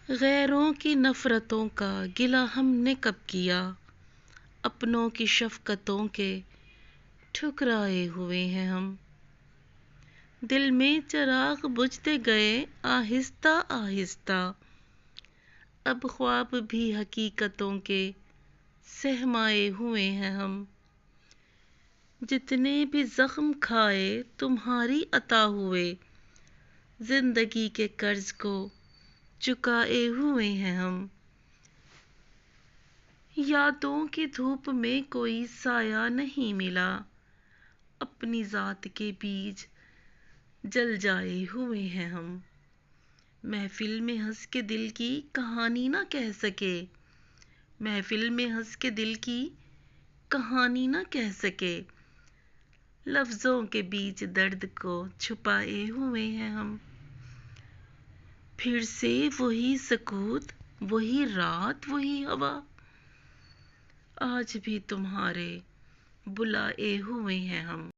غیروں کی نفرتوں کا گلہ ہم نے کب کیا، اپنوں کی شفقتوں کے ٹھکرائے ہوئے ہیں ہم۔ دل میں چراغ بجھتے گئے آہستہ آہستہ، اب خواب بھی حقیقتوں کے سہمائے ہوئے ہیں ہم۔ جتنے بھی زخم کھائے تمہاری عطا ہوئے، زندگی کے قرض کو چکائے ہوئے ہیں ہم۔ یادوں کی دھوپ میں کوئی سایہ نہیں ملا، اپنی ذات کے بیج جل جائے ہوئے ہیں ہم۔ محفل میں ہنس کے دل کی کہانی نہ کہہ سکے، محفل میں ہنس کے دل کی کہانی نہ کہہ سکے، لفظوں کے بیچ درد کو چھپائے ہوئے ہیں ہم۔ پھر سے وہی سکوت، وہی رات، وہی ہوا، آج بھی تمہارے بلائے ہوئے ہیں ہم۔